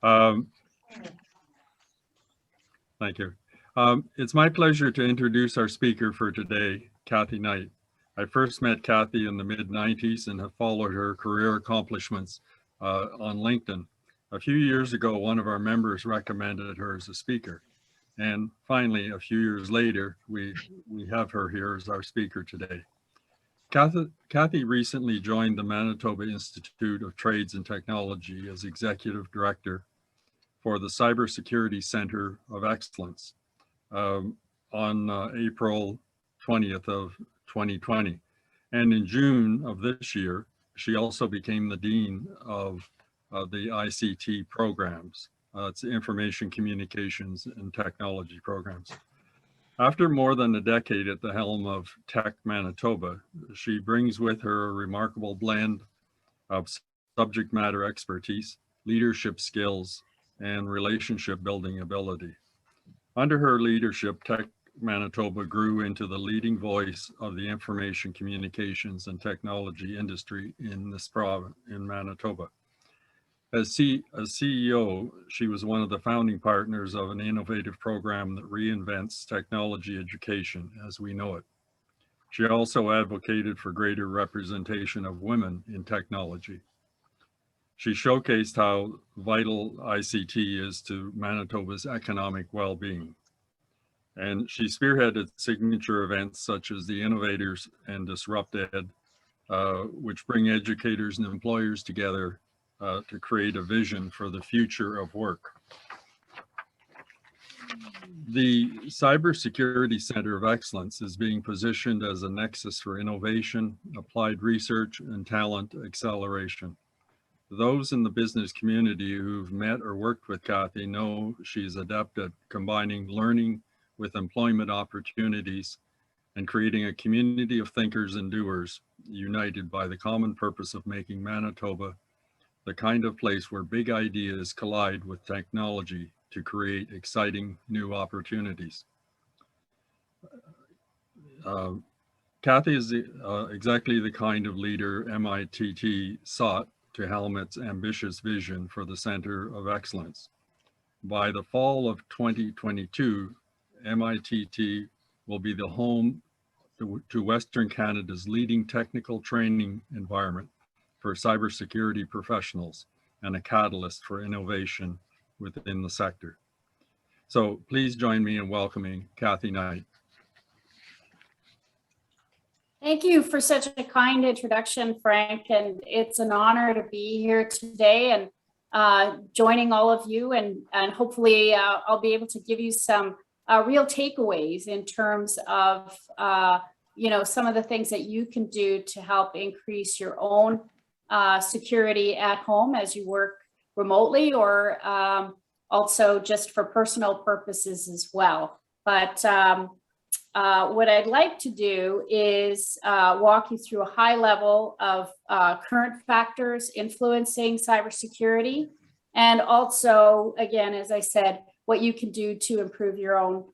Um, Thank you. It's my pleasure to introduce our speaker for today, Kathy Knight. I first met Kathy in the mid-90s and have followed her career accomplishments on LinkedIn. A few years ago, one of our members recommended her as a speaker. And finally, a few years later, we have her here as our speaker today. Kathy recently joined the Manitoba Institute of Trades and Technology as Executive Director for the Cybersecurity Center of Excellence on April 20th of 2020. And in June of this year, she also became the Dean of the ICT programs. It's Information Communications and Technology programs. After more than a decade at the helm of Tech Manitoba, she brings with her a remarkable blend of subject matter expertise, leadership skills, and relationship building ability. Under her leadership, Tech Manitoba grew into the leading voice of the information communications and technology industry in this province, in Manitoba. As CEO, she was one of the founding partners of an innovative program that reinvents technology education as we know it. She also advocated for greater representation of women in technology. She showcased how vital ICT is to Manitoba's economic well-being. And she spearheaded signature events such as the Innovators and Disrupt Ed, which bring educators and employers together to create a vision for the future of work. The Cybersecurity Center of Excellence is being positioned as a nexus for innovation, applied research, and talent acceleration. Those in the business community who've met or worked with Kathy know she's adept at combining learning with employment opportunities and creating a community of thinkers and doers united by the common purpose of making Manitoba the kind of place where big ideas collide with technology to create exciting new opportunities. Kathy is exactly the kind of leader MITT sought to helm its ambitious vision for the Center of Excellence. By the fall of 2022, MITT will be the home to Western Canada's leading technical training environment for cybersecurity professionals and a catalyst for innovation within the sector. So please join me in welcoming Kathy Knight. Thank you for such a kind introduction, Frank, and it's an honor to be here today and joining all of you, and hopefully I'll be able to give you some real takeaways in terms of some of the things that you can do to help increase your own security at home as you work remotely, or also just for personal purposes as well. But what I'd like to do is walk you through a high level of current factors influencing cybersecurity, and also, again, as I said, what you can do to improve your own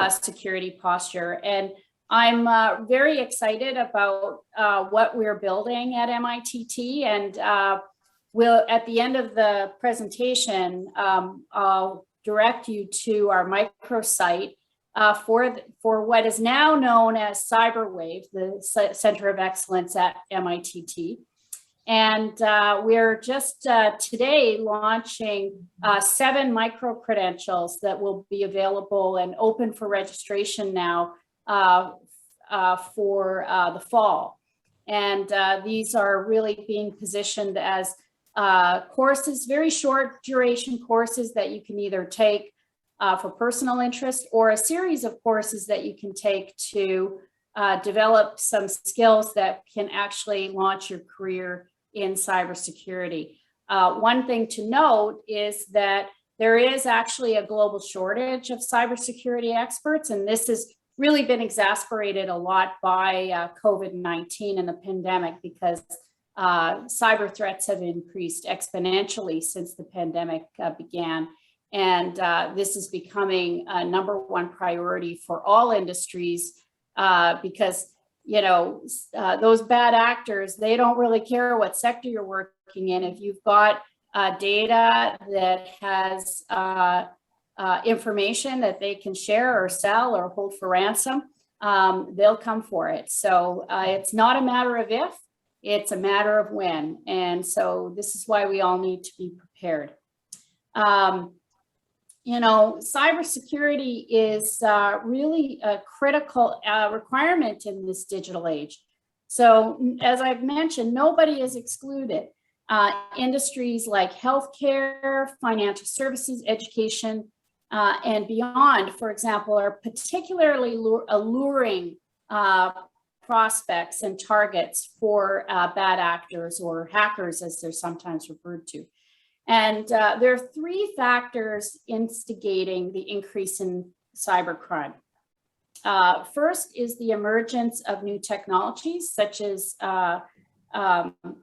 security posture. And I'm very excited about what we're building at MITT, and at the end of the presentation, I'll direct you to our microsite for what is now known as CyberWave, the Center of Excellence at MITT. And we're just today launching 7 micro-credentials that will be available and open for registration now for the fall. And these are really being positioned as courses, very short duration courses that you can either take for personal interest, or a series of courses that you can take to develop some skills that can actually launch your career in cybersecurity. One thing to note is that there is actually a global shortage of cybersecurity experts, and this has really been exacerbated a lot by COVID-19 and the pandemic, because cyber threats have increased exponentially since the pandemic began. And this is becoming a #1 priority for all industries because, those bad actors, they don't really care what sector you're working in. If you've got data, that has information that they can share or sell or hold for ransom, they'll come for it. So it's not a matter of if, it's a matter of when. And so this is why we all need to be prepared. You know, cybersecurity is really a critical requirement in this digital age. So as I've mentioned, nobody is excluded. Industries like healthcare, financial services, education, and beyond, for example, are particularly alluring prospects and targets for bad actors, or hackers as they're sometimes referred to. And there are three factors instigating the increase in cybercrime. First is the emergence of new technologies such as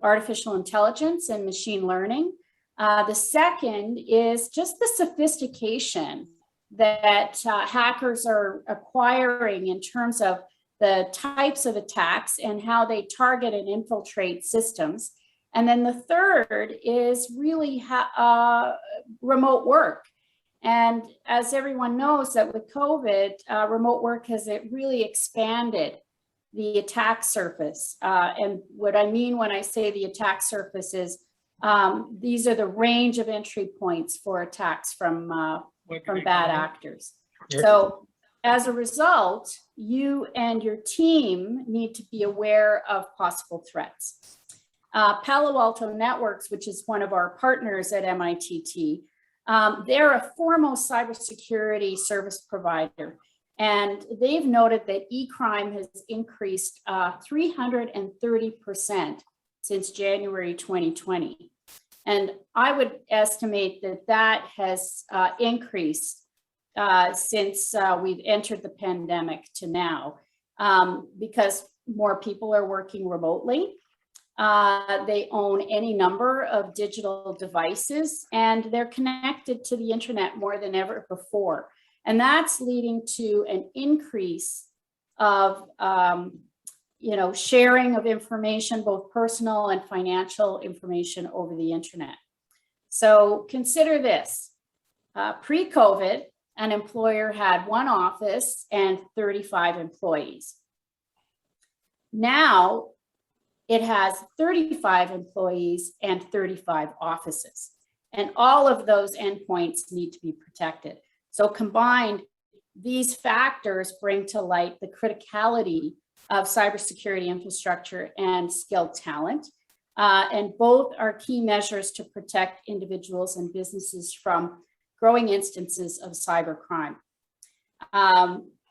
artificial intelligence and machine learning. The second is just the sophistication that hackers are acquiring in terms of the types of attacks and how they target and infiltrate systems. And then the third is really remote work. And as everyone knows, that with COVID, remote work has really expanded the attack surface. And what I mean when I say the attack surface is these are the range of entry points for attacks from bad actors. So as a result, you and your team need to be aware of possible threats. Palo Alto Networks, which is one of our partners at MITT, they're a foremost cybersecurity service provider. And they've noted that Ecrime has increased 330% since January 2020. And I would estimate that that has increased since we've entered the pandemic to now, because more people are working remotely. They own any number of digital devices, and they're connected to the internet more than ever before. And that's leading to an increase of sharing of information, both personal and financial information over the internet. So consider this. Pre-COVID, an employer had one office and 35 employees. Now it has 35 employees and 35 offices. And all of those endpoints need to be protected. So combined, these factors bring to light the criticality of cybersecurity infrastructure and skilled talent. And both are key measures to protect individuals and businesses from growing instances of cybercrime.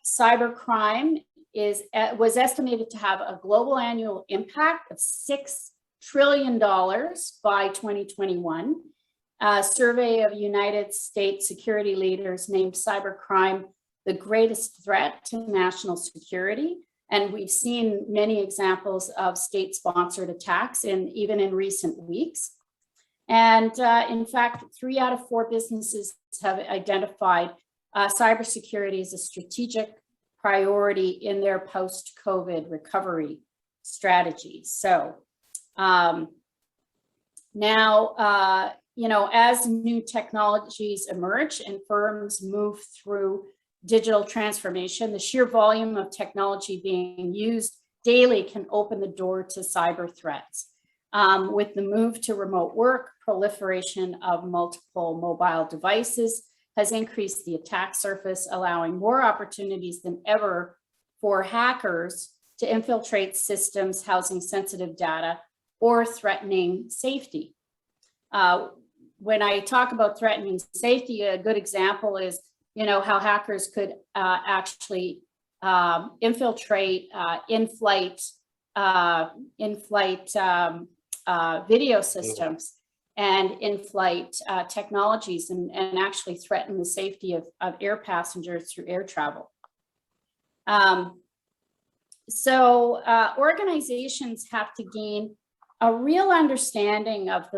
Cybercrime was estimated to have a global annual impact of $6 trillion by 2021. A survey of United States security leaders named cybercrime the greatest threat to national security. And we've seen many examples of state-sponsored attacks even in recent weeks. And in fact, 3 out of 4 businesses have identified cybersecurity as a strategic priority in their post-COVID recovery strategies. So now, as new technologies emerge and firms move through digital transformation, the sheer volume of technology being used daily can open the door to cyber threats. With the move to remote work, proliferation of multiple mobile devices has increased the attack surface, allowing more opportunities than ever for hackers to infiltrate systems housing sensitive data or threatening safety. When I talk about threatening safety, a good example is, how hackers could actually infiltrate in-flight video systems and in-flight technologies and actually threaten the safety of air passengers through air travel. So organizations have to gain a real understanding of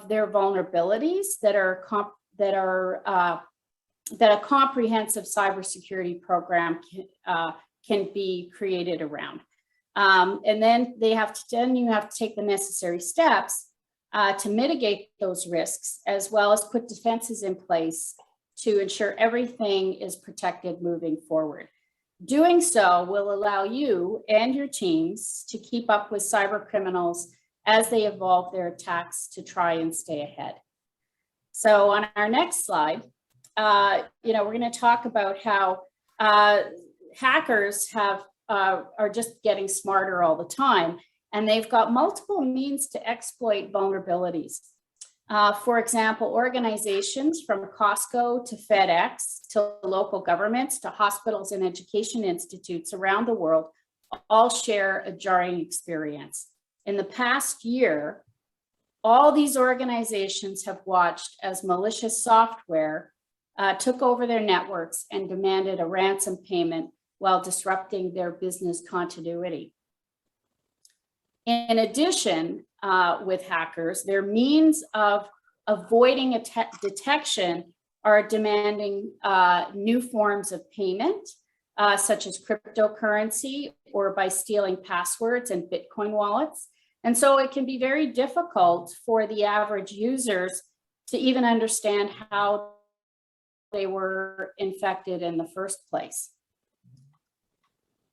their vulnerabilities that a comprehensive cybersecurity program can be created around. And then you have to take the necessary steps to mitigate those risks, as well as put defenses in place to ensure everything is protected moving forward. Doing so will allow you and your teams to keep up with cyber criminals as they evolve their attacks to try and stay ahead. So on our next slide, we're going to talk about how hackers are just getting smarter all the time, and they've got multiple means to exploit vulnerabilities. For example, organizations from Costco to FedEx to local governments to hospitals and education institutes around the world all share a jarring experience. In the past year, all these organizations have watched as malicious software took over their networks and demanded a ransom payment while disrupting their business continuity. In addition, with hackers, their means of avoiding detection are demanding new forms of payment, such as cryptocurrency, or by stealing passwords and Bitcoin wallets. And so it can be very difficult for the average users to even understand how they were infected in the first place.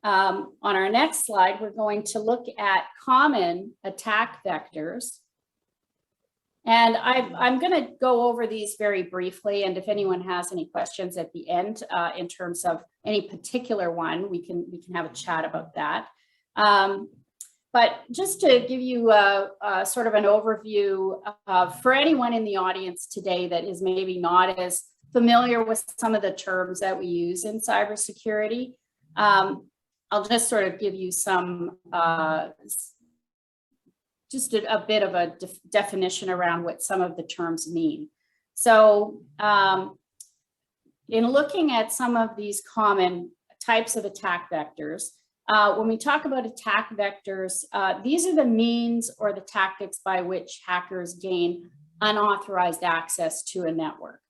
On our next slide, we're going to look at common attack vectors. And I'm going to go over these very briefly. And if anyone has any questions at the end in terms of any particular one, we can have a chat about that. But just to give you a sort of an overview for anyone in the audience today that is maybe not as familiar with some of the terms that we use in cybersecurity, I'll just sort of give you some, just a bit of a definition around what some of the terms mean. So in looking at some of these common types of attack vectors, when we talk about attack vectors, these are the means or the tactics by which hackers gain unauthorized access to a network.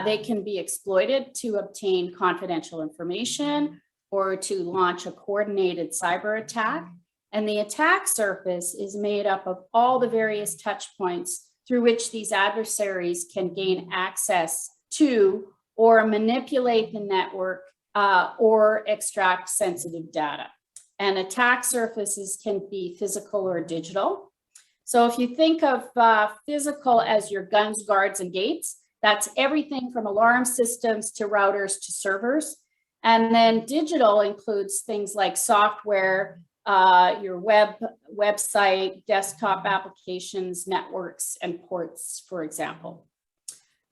They can be exploited to obtain confidential information or to launch a coordinated cyber attack. And the attack surface is made up of all the various touch points through which these adversaries can gain access to or manipulate the network or extract sensitive data. And attack surfaces can be physical or digital. So if you think of physical as your guns, guards, and gates, that's everything from alarm systems to routers to servers. And then digital includes things like software, your website, desktop applications, networks, and ports, for example.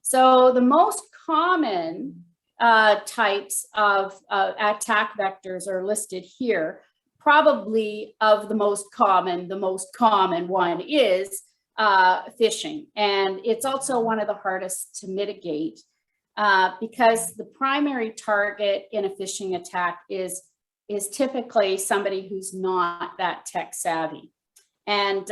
So the most common types of attack vectors are listed here. Probably of the most common one is phishing. And it's also one of the hardest to mitigate because the primary target in a phishing attack is typically somebody who's not that tech savvy. And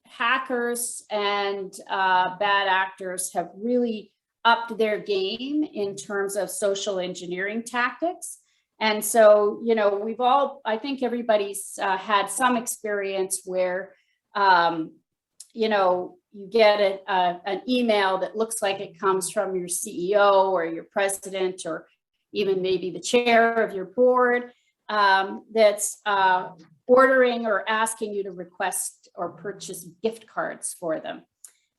hackers and bad actors have really upped their game in terms of social engineering tactics. And so, we've all, I think everybody's had some experience where, you get an email that looks like it comes from your CEO or your president or even maybe the chair of your board that's ordering or asking you to request or purchase gift cards for them.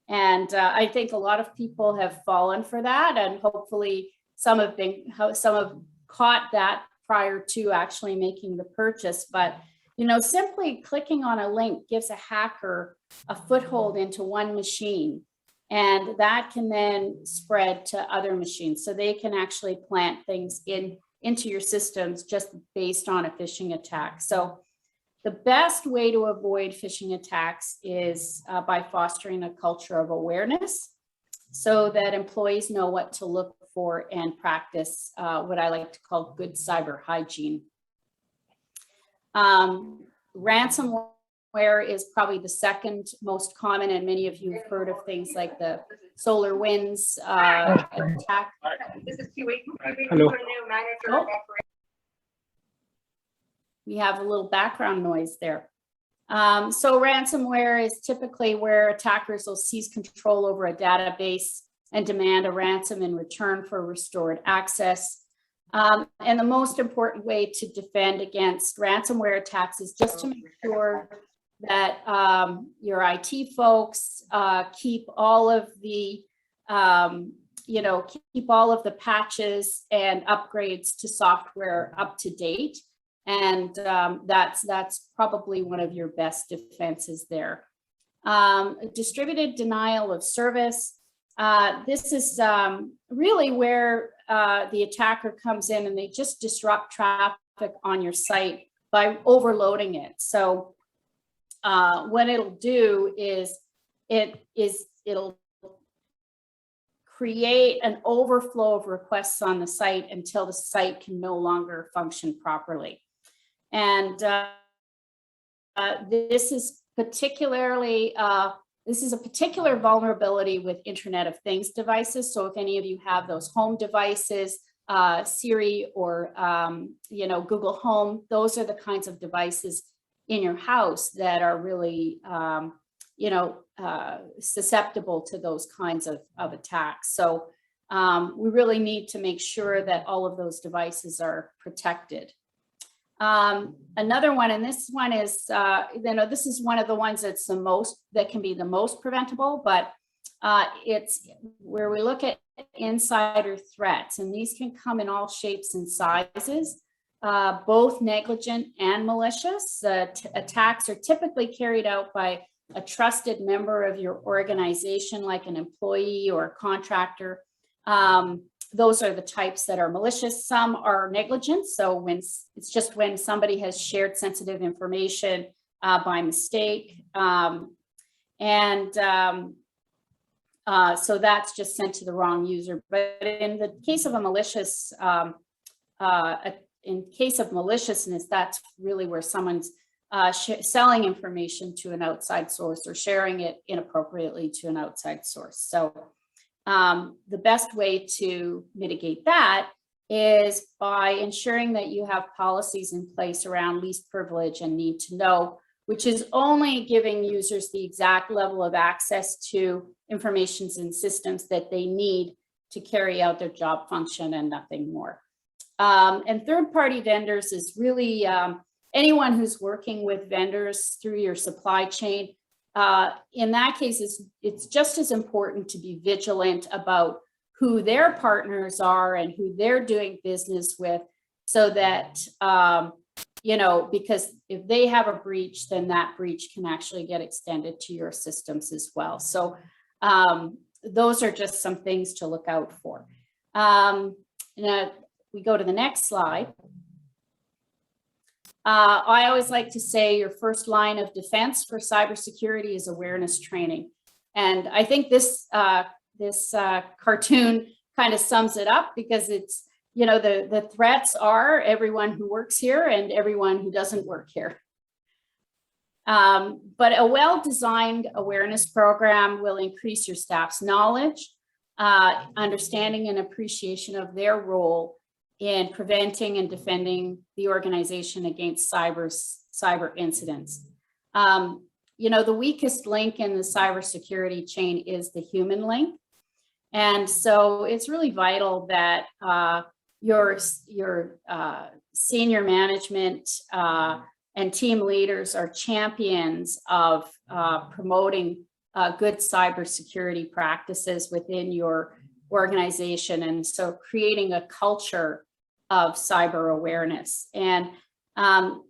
And I think a lot of people have fallen for that, and hopefully some have caught that prior to actually making the purchase. But simply clicking on a link gives a hacker a foothold into one machine, and that can then spread to other machines. So they can actually plant things into your systems just based on a phishing attack. So the best way to avoid phishing attacks is by fostering a culture of awareness so that employees know what to look for and practice what I like to call good cyber hygiene. Ransomware is probably the second most common, and many of you have heard of things like the SolarWinds attack. This is Kiwi. Hello. Oh. We have a little background noise there. So ransomware is typically where attackers will seize control over a database and demand a ransom in return for restored access. And the most important way to defend against ransomware attacks is just to make sure that your IT folks keep all of the, keep all of the patches and upgrades to software up to date. And that's probably one of your best defenses there. Distributed denial of service. This is really where the attacker comes in and they just disrupt traffic on your site by overloading it. So what it'll do is it'll create an overflow of requests on the site until the site can no longer function properly. And this is particularly this is a particular vulnerability with Internet of Things devices. So if any of you have those home devices, Siri or Google Home, those are the kinds of devices in your house that are really susceptible to those kinds of attacks. So we really need to make sure that all of those devices are protected. Another one, and this one is, this is one of the ones that's that can be the most preventable, but it's where we look at insider threats, and these can come in all shapes and sizes, both negligent and malicious. Attacks are typically carried out by a trusted member of your organization, like an employee or a contractor. Those are the types that are malicious. Some are negligent. So it's just when somebody has shared sensitive information by mistake. So that's just sent to the wrong user. But in the case of a malicious, in case of maliciousness, that's really where someone's selling information to an outside source or sharing it inappropriately to an outside source. So the best way to mitigate that is by ensuring that you have policies in place around least privilege and need to know, which is only giving users the exact level of access to information and systems that they need to carry out their job function and nothing more. And third-party vendors is really anyone who's working with vendors through your supply chain. In that case, it's just as important to be vigilant about who their partners are and who they're doing business with, so that, because if they have a breach, then that breach can actually get extended to your systems as well. So those are just some things to look out for. We go to the next slide. I always like to say your first line of defense for cybersecurity is awareness training. And I think this cartoon kind of sums it up, because it's, the threats are everyone who works here and everyone who doesn't work here. But a well-designed awareness program will increase your staff's knowledge, understanding and appreciation of their role in preventing and defending the organization against cyber incidents. The weakest link in the cybersecurity chain is the human link. And so it's really vital that your senior management and team leaders are champions of promoting good cybersecurity practices within your organization. And so creating a culture of cyber awareness. And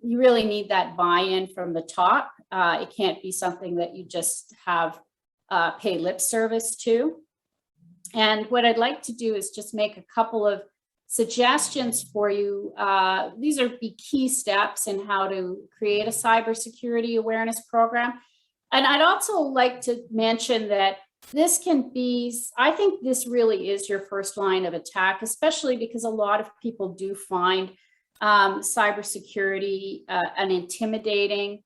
you really need that buy-in from the top. It can't be something that you just have pay lip service to. And what I'd like to do is just make a couple of suggestions for you. These are the key steps in how to create a cybersecurity awareness program. And I'd also like to mention that this can be, I think this really is your first line of attack, especially because a lot of people do find cybersecurity an intimidating,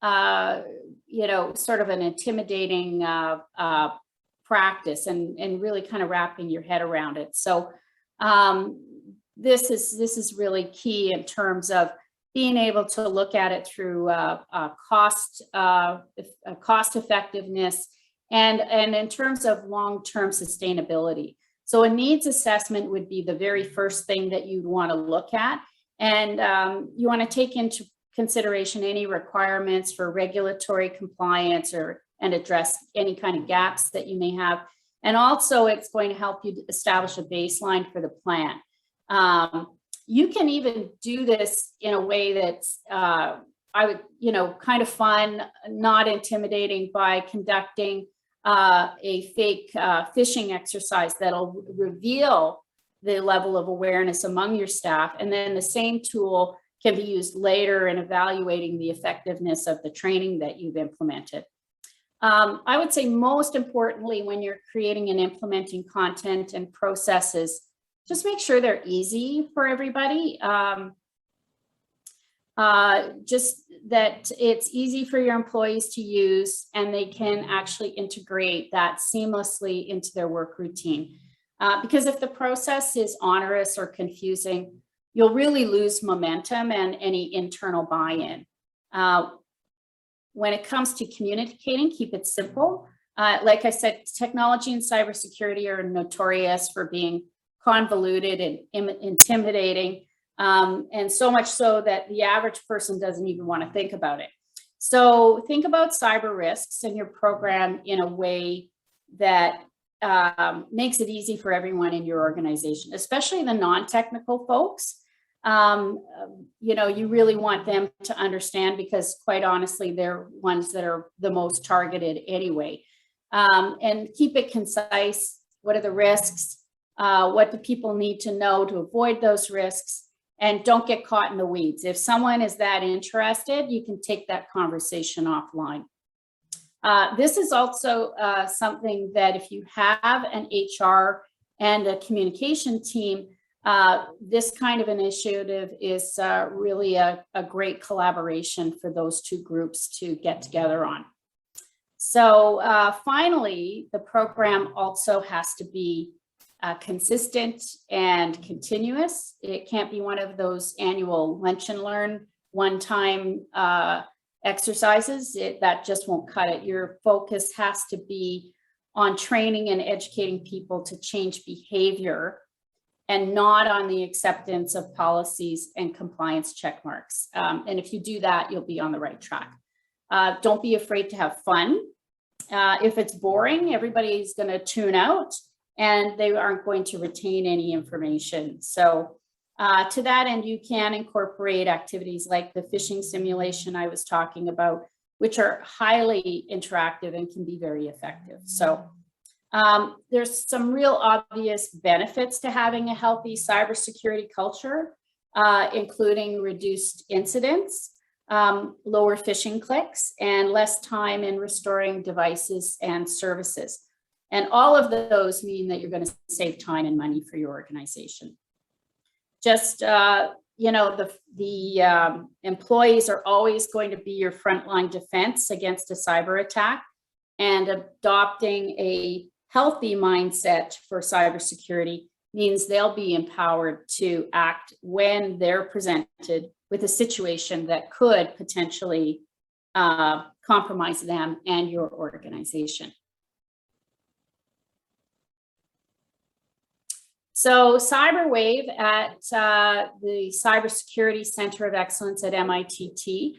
sort of an intimidating practice, and really kind of wrapping your head around it. So this is really key in terms of being able to look at it through cost effectiveness and in terms of long-term sustainability. So a needs assessment would be the very first thing that you'd want to look at. And you want to take into consideration any requirements for regulatory compliance and address any kind of gaps that you may have. And also it's going to help you establish a baseline for the plan. You can even do this in a way that's, I would, kind of fun, not intimidating, by conducting a fake phishing exercise that'll reveal the level of awareness among your staff. And then the same tool can be used later in evaluating the effectiveness of the training that you've implemented. I would say most importantly, when you're creating and implementing content and processes, just make sure they're easy for everybody. Just that it's easy for your employees to use and they can actually integrate that seamlessly into their work routine. Because if the process is onerous or confusing, you'll really lose momentum and any internal buy-in. When it comes to communicating, keep it simple. Like I said, technology and cybersecurity are notorious for being convoluted and intimidating, and so much so that the average person doesn't even want to think about it. So think about cyber risks in your program in a way that makes it easy for everyone in your organization, especially the non-technical folks. You really want them to understand, because quite honestly, they're ones that are the most targeted anyway. And keep it concise. What are the risks? What do people need to know to avoid those risks? And don't get caught in the weeds. If someone is that interested, you can take that conversation offline. This is also something that if you have an HR and a communication team, this kind of initiative is really a great collaboration for those two groups to get together on. So finally, the program also has to be consistent and continuous. It can't be one of those annual lunch and learn one-time exercises. That just won't cut it. Your focus has to be on training and educating people to change behavior, and not on the acceptance of policies and compliance check marks. And if you do that, you'll be on the right track. Don't be afraid to have fun. If it's boring, everybody's going to tune out and they aren't going to retain any information. So to that end, you can incorporate activities like the phishing simulation I was talking about, which are highly interactive and can be very effective. So there's some real obvious benefits to having a healthy cybersecurity culture, including reduced incidents, lower phishing clicks, and less time in restoring devices and services. And all of those mean that you're going to save time and money for your organization. Just, the employees are always going to be your frontline defense against a cyber attack, and adopting a healthy mindset for cybersecurity means they'll be empowered to act when they're presented with a situation that could potentially compromise them and your organization. So CyberWave at the Cybersecurity Center of Excellence at MITT,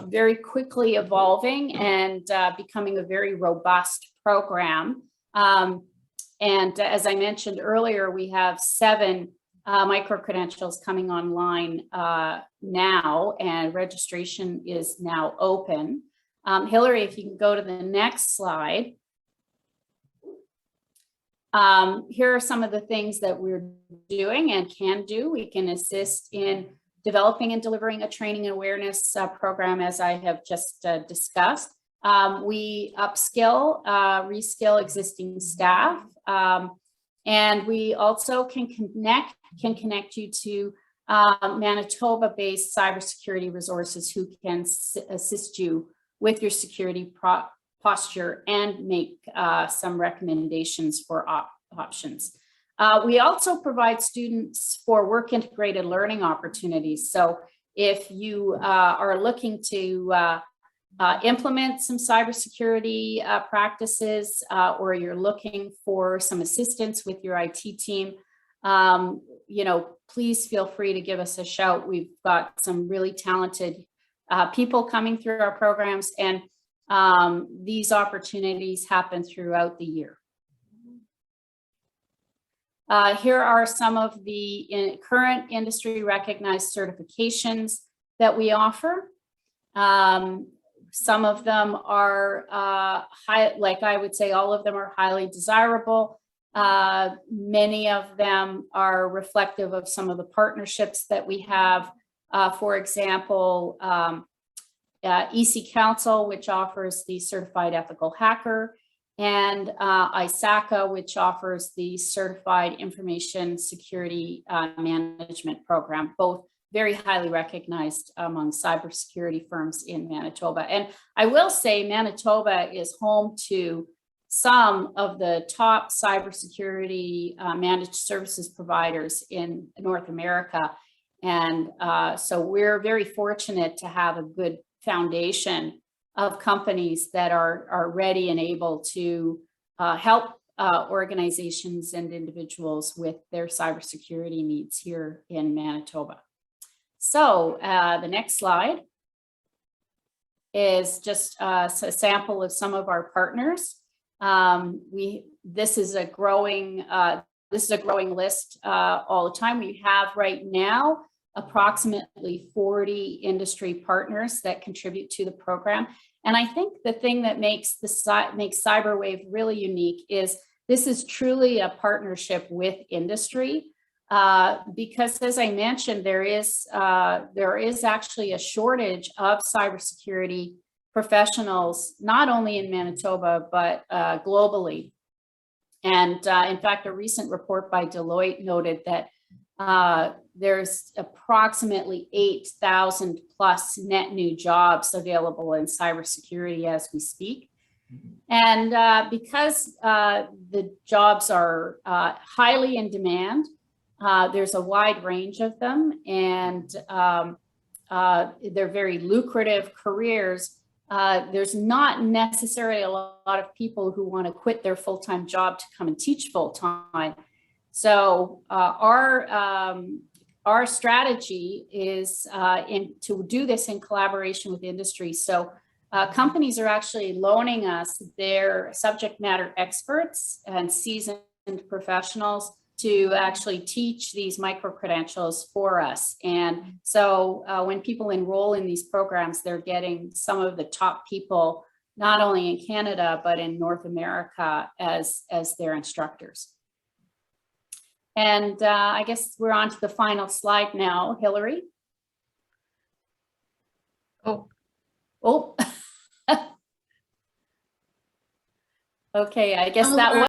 very quickly evolving and becoming a very robust program. And as I mentioned earlier, we have 7 micro-credentials coming online now, and registration is now open. Hillary, if you can go to the next slide. Here are some of the things that we're doing and can do. We can assist in developing and delivering a training and awareness program, as I have just discussed. We upskill, reskill existing staff, and we also can connect you to Manitoba-based cybersecurity resources who can assist you with your security posture and make some recommendations for options. We also provide students for work integrated learning opportunities. So if you are looking to implement some cybersecurity practices, or you're looking for some assistance with your IT team, please feel free to give us a shout. We've got some really talented people coming through our programs, and these opportunities happen throughout the year. Here are some of the current industry recognized certifications that we offer. Some of them are like I would say all of them are highly desirable. Many of them are reflective of some of the partnerships that we have. For example, EC Council, which offers the Certified Ethical Hacker, and ISACA, which offers the Certified Information Security Management Program, both very highly recognized among cybersecurity firms in Manitoba. And I will say Manitoba is home to some of the top cybersecurity managed services providers in North America. And so we're very fortunate to have a good foundation of companies that are ready and able to help organizations and individuals with their cybersecurity needs here in Manitoba. So the next slide is just a sample of some of our partners. This is a growing list all the time. We have right now approximately 40 industry partners that contribute to the program. And I think the thing that makes Cyberwave really unique is this is truly a partnership with industry, because as I mentioned, there is actually a shortage of cybersecurity professionals, not only in Manitoba, but globally. And in fact, a recent report by Deloitte noted that there's approximately 8,000 plus net new jobs available in cybersecurity as we speak. And because the jobs are highly in demand, there's a wide range of them, and they're very lucrative careers. There's not necessarily a lot of people who want to quit their full-time job to come and teach full-time. So our strategy is to do this in collaboration with industry. So companies are actually loaning us their subject matter experts and seasoned professionals to actually teach these micro-credentials for us. And so when people enroll in these programs, they're getting some of the top people, not only in Canada, but in North America as their instructors. And I guess we're on to the final slide now, Hillary. Oh. Okay, I guess that was